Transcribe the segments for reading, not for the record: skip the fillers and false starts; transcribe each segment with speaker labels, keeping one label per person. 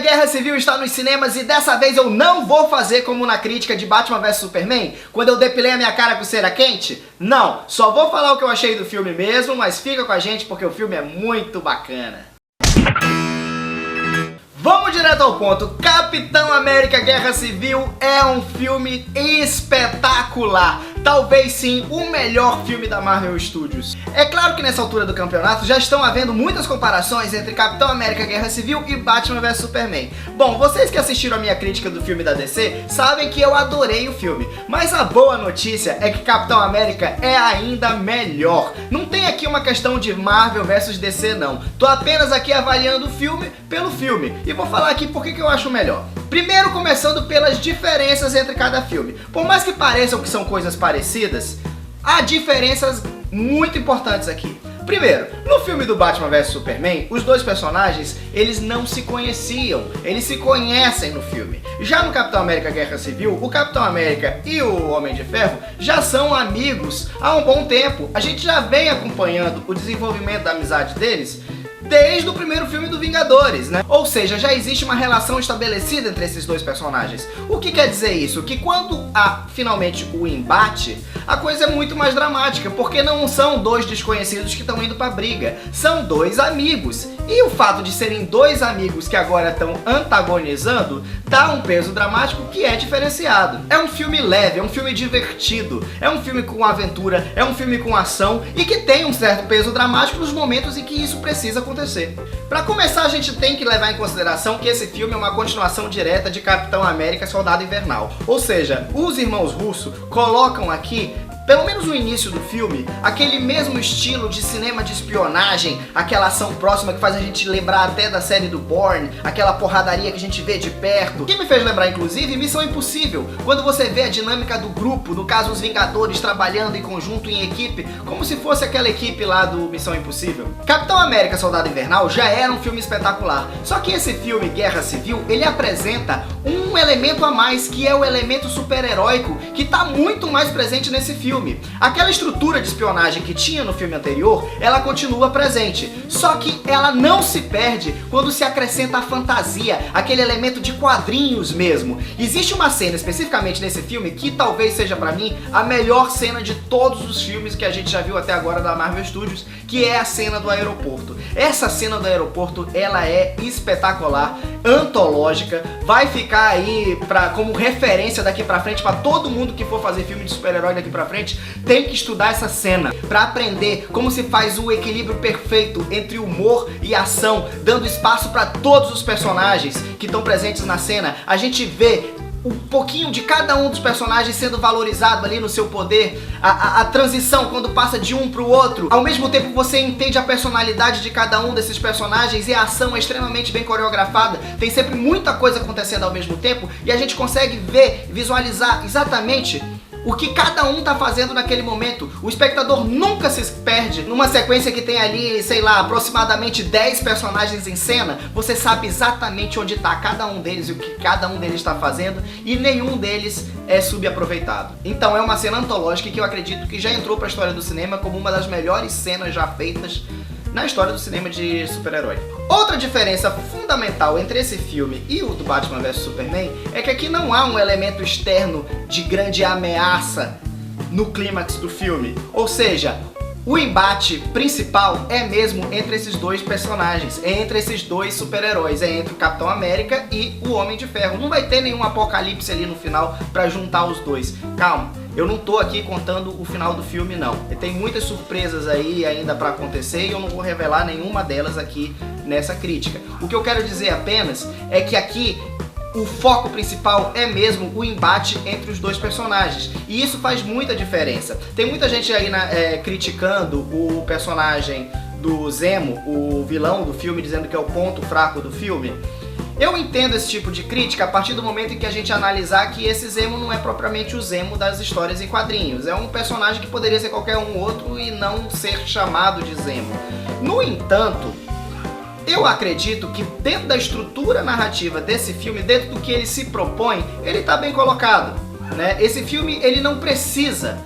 Speaker 1: Guerra Civil está nos cinemas e dessa vez eu não vou fazer como na crítica de Batman vs Superman, quando eu depilei a minha cara com cera quente. Não, só vou falar o que eu achei do filme mesmo, mas fica com a gente porque o filme é muito bacana. Vamos direto ao ponto. Capitão América Guerra Civil é um filme espetacular. Talvez sim, o melhor filme da Marvel Studios. É claro que nessa altura do campeonato já estão havendo muitas comparações entre Capitão América Guerra Civil e Batman vs Superman. Bom, vocês que assistiram a minha crítica do filme da DC sabem que eu adorei o filme. Mas a boa notícia é que Capitão América é ainda melhor. Não tem aqui uma questão de Marvel vs DC não. Tô apenas aqui avaliando o filme pelo filme. E vou falar aqui por que eu acho melhor. Primeiro, começando pelas diferenças entre cada filme. Por mais que pareçam que são coisas parecidas, há diferenças muito importantes aqui. Primeiro, no filme do Batman vs Superman, os dois personagens, eles não se conheciam, eles se conhecem no filme. Já no Capitão América Guerra Civil, o Capitão América e o Homem de Ferro já são amigos há um bom tempo. A gente já vem acompanhando o desenvolvimento da amizade deles desde o primeiro filme do Vingadores, né? Ou seja, já existe uma relação estabelecida entre esses dois personagens. O que quer dizer isso? Que quando há finalmente o embate, a coisa é muito mais dramática, porque não são dois desconhecidos que estão indo pra briga, são dois amigos. E o fato de serem dois amigos que agora estão antagonizando dá um peso dramático que é diferenciado. É um filme leve, é um filme divertido, é um filme com aventura, é um filme com ação e que tem um certo peso dramático nos momentos em que isso precisa acontecer. Para começar, a gente tem que levar em consideração que esse filme é uma continuação direta de Capitão América Soldado Invernal. Ou seja, os irmãos Russo colocam aqui, pelo menos no início do filme, aquele mesmo estilo de cinema de espionagem, aquela ação próxima que faz a gente lembrar até da série do Bourne, aquela porradaria que a gente vê de perto. Que me fez lembrar, inclusive, Missão Impossível, quando você vê a dinâmica do grupo, no caso os Vingadores trabalhando em conjunto, em equipe, como se fosse aquela equipe lá do Missão Impossível. Capitão América Soldado Invernal já era um filme espetacular, só que esse filme Guerra Civil, ele apresenta um elemento a mais, que é o elemento super-heróico, que está muito mais presente nesse filme. Aquela estrutura de espionagem que tinha no filme anterior, ela continua presente, só que ela não se perde quando se acrescenta a fantasia, aquele elemento de quadrinhos mesmo. Existe uma cena especificamente nesse filme que talvez seja pra mim a melhor cena de todos os filmes que a gente já viu até agora da Marvel Studios, que é a cena do aeroporto. Essa cena do aeroporto, ela é espetacular, antológica, vai ficar aí como referência daqui pra frente pra todo mundo que for fazer filme de super-herói daqui pra frente. Tem que estudar essa cena para aprender como se faz o equilíbrio perfeito entre humor e ação, dando espaço para todos os personagens que estão presentes na cena. A gente vê um pouquinho de cada um dos personagens sendo valorizado ali no seu poder, a transição quando passa de um para o outro. Ao mesmo tempo você entende a personalidade de cada um desses personagens e a ação é extremamente bem coreografada. Tem sempre muita coisa acontecendo ao mesmo tempo e a gente consegue ver, visualizar exatamente o que cada um tá fazendo naquele momento. O espectador nunca se perde numa sequência que tem ali, sei lá, aproximadamente 10 personagens em cena. Você sabe exatamente onde tá cada um deles e o que cada um deles está fazendo, e nenhum deles é subaproveitado. Então é uma cena antológica que eu acredito que já entrou pra história do cinema como uma das melhores cenas já feitas na história do cinema de super-herói. Outra diferença fundamental entre esse filme e o do Batman vs Superman é que aqui não há um elemento externo de grande ameaça no clímax do filme. Ou seja, o embate principal é mesmo entre esses dois personagens, é entre esses dois super-heróis, é entre o Capitão América e o Homem de Ferro. Não vai ter nenhum apocalipse ali no final pra juntar os dois. Calma. Eu não tô aqui contando o final do filme, não. Tem muitas surpresas aí ainda pra acontecer e eu não vou revelar nenhuma delas aqui nessa crítica. O que eu quero dizer apenas é que aqui o foco principal é mesmo o embate entre os dois personagens. E isso faz muita diferença. Tem muita gente aí criticando o personagem do Zemo, o vilão do filme, dizendo que é o ponto fraco do filme. Eu entendo esse tipo de crítica a partir do momento em que a gente analisar que esse Zemo não é propriamente o Zemo das histórias em quadrinhos. É um personagem que poderia ser qualquer um outro e não ser chamado de Zemo. No entanto, eu acredito que dentro da estrutura narrativa desse filme, dentro do que ele se propõe, ele tá bem colocado. né? Esse filme, ele não precisa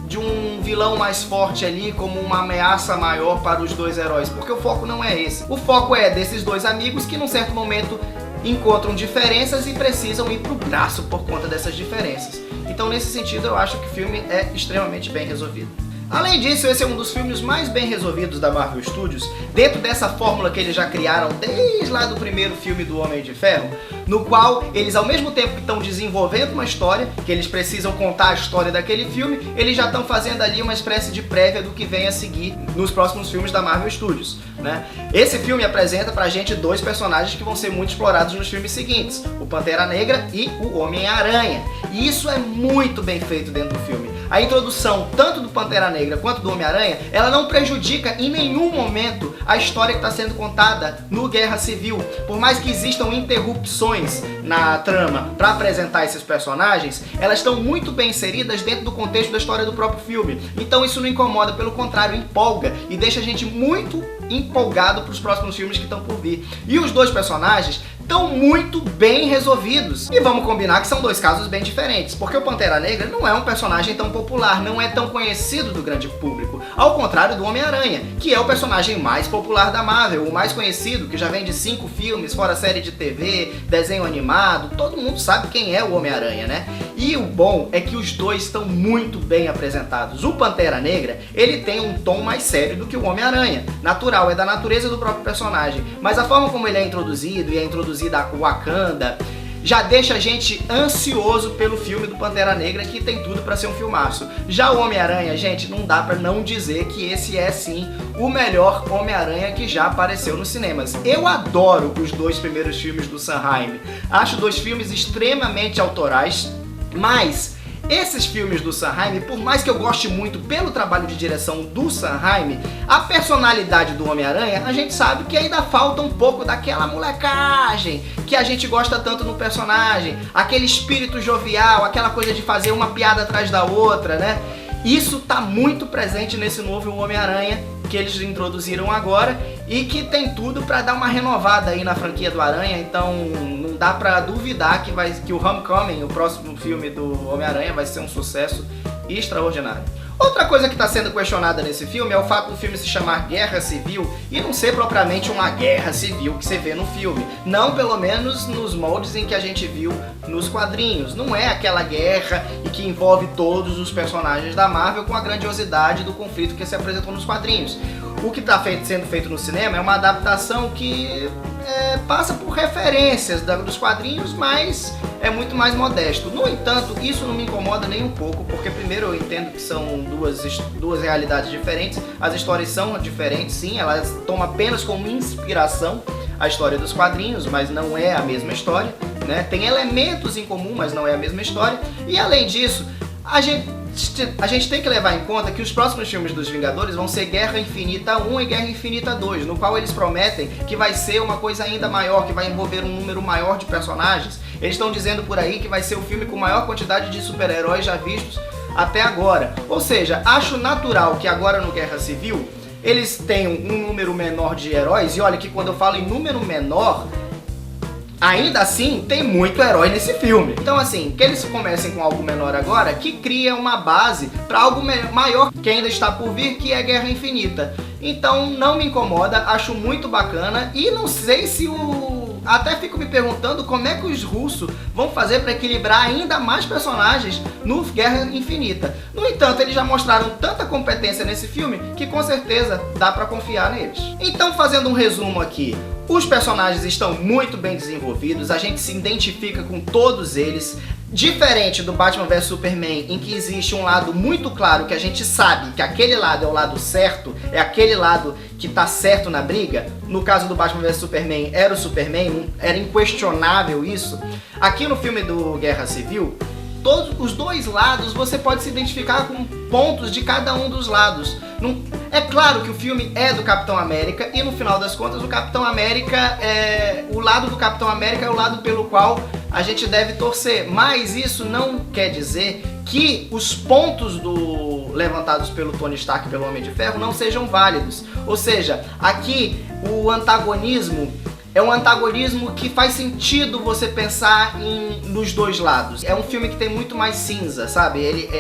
Speaker 1: de um vilão mais forte ali como uma ameaça maior para os dois heróis, porque o foco não é esse. O foco é desses dois amigos que num certo momento encontram diferenças e precisam ir pro braço por conta dessas diferenças. Então, nesse sentido, eu acho que o filme é extremamente bem resolvido. Além disso, esse é um dos filmes mais bem resolvidos da Marvel Studios, dentro dessa fórmula que eles já criaram desde lá do primeiro filme do Homem de Ferro, no qual eles, ao mesmo tempo que estão desenvolvendo uma história, que eles precisam contar a história daquele filme, eles já estão fazendo ali uma espécie de prévia do que vem a seguir nos próximos filmes da Marvel Studios, né? Esse filme apresenta pra gente dois personagens que vão ser muito explorados nos filmes seguintes, o Pantera Negra e o Homem-Aranha. E isso é muito bem feito dentro do filme. A introdução tanto do Pantera Negra quanto do Homem-Aranha, ela não prejudica em nenhum momento a história que está sendo contada no Guerra Civil. Por mais que existam interrupções na trama para apresentar esses personagens, elas estão muito bem inseridas dentro do contexto da história do próprio filme. Então isso não incomoda, pelo contrário, empolga e deixa a gente muito empolgado para os próximos filmes que estão por vir. E os dois personagens estão muito bem resolvidos. E vamos combinar que são dois casos bem diferentes, porque o Pantera Negra não é um personagem tão popular, não é tão conhecido do grande público, ao contrário do Homem-Aranha, que é o personagem mais popular da Marvel, o mais conhecido, que já vem de 5 filmes, fora série de TV, desenho animado, todo mundo sabe quem é o Homem-Aranha, né? E o bom é que os dois estão muito bem apresentados. O Pantera Negra, ele tem um tom mais sério do que o Homem-Aranha, natural, é da natureza do próprio personagem, mas a forma como ele é introduzido, e é introduzida a Wakanda, já deixa a gente ansioso pelo filme do Pantera Negra, que tem tudo pra ser um filmaço. Já o Homem-Aranha, gente, não dá pra não dizer que esse é sim o melhor Homem-Aranha que já apareceu nos cinemas. Eu adoro os dois primeiros filmes do Sam Raimi, acho dois filmes extremamente autorais, mas esses filmes do Sam Raimi, por mais que eu goste muito pelo trabalho de direção do Sam Raimi, a personalidade do Homem-Aranha, a gente sabe que ainda falta um pouco daquela molecagem que a gente gosta tanto no personagem, aquele espírito jovial, aquela coisa de fazer uma piada atrás da outra, né? Isso tá muito presente nesse novo Homem-Aranha que eles introduziram agora e que tem tudo para dar uma renovada aí na franquia do Aranha, então não dá para duvidar que o Homecoming, o próximo filme do Homem-Aranha, vai ser um sucesso extraordinário. Outra coisa que está sendo questionada nesse filme é o fato do filme se chamar Guerra Civil e não ser propriamente uma guerra civil que você vê no filme. Não, pelo menos nos moldes em que a gente viu nos quadrinhos. Não é aquela guerra e que envolve todos os personagens da Marvel com a grandiosidade do conflito que se apresentou nos quadrinhos. O que está sendo feito no cinema é uma adaptação que passa por referências dos quadrinhos, mas é muito mais modesto. No entanto, isso não me incomoda nem um pouco, porque primeiro eu entendo que são duas realidades diferentes, as histórias são diferentes, sim, elas tomam apenas como inspiração a história dos quadrinhos, mas não é a mesma história, né? Tem elementos em comum, mas não é a mesma história, e além disso, a gente tem que levar em conta que os próximos filmes dos Vingadores vão ser Guerra Infinita 1 e Guerra Infinita 2, no qual eles prometem que vai ser uma coisa ainda maior, que vai envolver um número maior de personagens. Eles estão dizendo por aí que vai ser o filme com maior quantidade de super-heróis já vistos até agora. Ou seja, acho natural que agora no Guerra Civil eles tenham um número menor de heróis, e olha que quando eu falo em número menor, ainda assim, tem muito herói nesse filme. Então assim, que eles comecem com algo menor agora, que cria uma base para algo maior que ainda está por vir, que é Guerra Infinita. Então não me incomoda, acho muito bacana e não sei se até fico me perguntando como é que os russos vão fazer para equilibrar ainda mais personagens no Guerra Infinita. No entanto, eles já mostraram tanta competência nesse filme que com certeza dá para confiar neles. Então, fazendo um resumo aqui, os personagens estão muito bem desenvolvidos, a gente se identifica com todos eles. Diferente do Batman vs Superman, em que existe um lado muito claro que a gente sabe que aquele lado é o lado certo, é aquele lado que tá certo na briga. No caso do Batman vs Superman, era o Superman, era inquestionável isso. Aqui no filme do Guerra Civil, todos os dois lados você pode se identificar com pontos de cada um dos lados. É claro que o filme é do Capitão América e no final das contas o Capitão América o lado do Capitão América é o lado pelo qual a gente deve torcer, mas isso não quer dizer que os pontos levantados pelo Tony Stark e pelo Homem de Ferro não sejam válidos. Ou seja, aqui o antagonismo É um antagonismo que faz sentido você pensar nos dois lados. É um filme que tem muito mais cinza, sabe?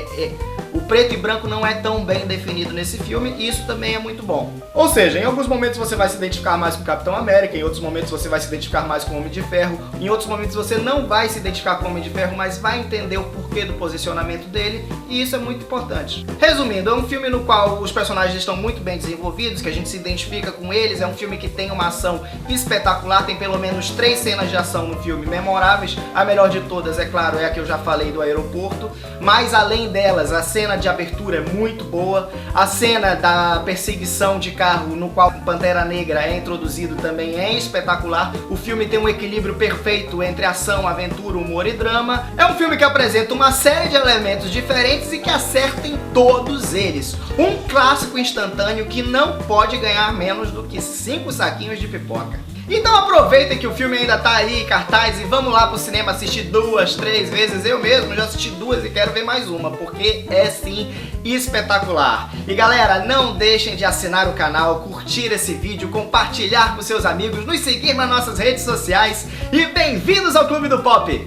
Speaker 1: O preto e branco não é tão bem definido nesse filme e isso também é muito bom. Ou seja, em alguns momentos você vai se identificar mais com o Capitão América, em outros momentos você vai se identificar mais com o Homem de Ferro, em outros momentos você não vai se identificar com o Homem de Ferro, mas vai entender o porquê do posicionamento dele e isso é muito importante. Resumindo, é um filme no qual os personagens estão muito bem desenvolvidos, que a gente se identifica com eles, é um filme que tem uma ação espetacular, tem pelo menos 3 cenas de ação no filme memoráveis, a melhor de todas, é claro, é a que eu já falei do aeroporto, mas além delas, a cena de abertura é muito boa, a cena da perseguição de carro no qual Pantera Negra é introduzido também é espetacular. O filme tem um equilíbrio perfeito entre ação, aventura, humor e drama. É um filme que apresenta uma série de elementos diferentes e que acerta em todos eles. Um clássico instantâneo que não pode ganhar menos do que 5 saquinhos de pipoca. Então aproveitem que o filme ainda tá aí em cartaz e vamos lá pro cinema assistir 2, 3 vezes. Eu mesmo já assisti 2 e quero ver mais uma, porque é sim espetacular. E galera, não deixem de assinar o canal, curtir esse vídeo, compartilhar com seus amigos, nos seguir nas nossas redes sociais e bem-vindos ao Clube do Pop!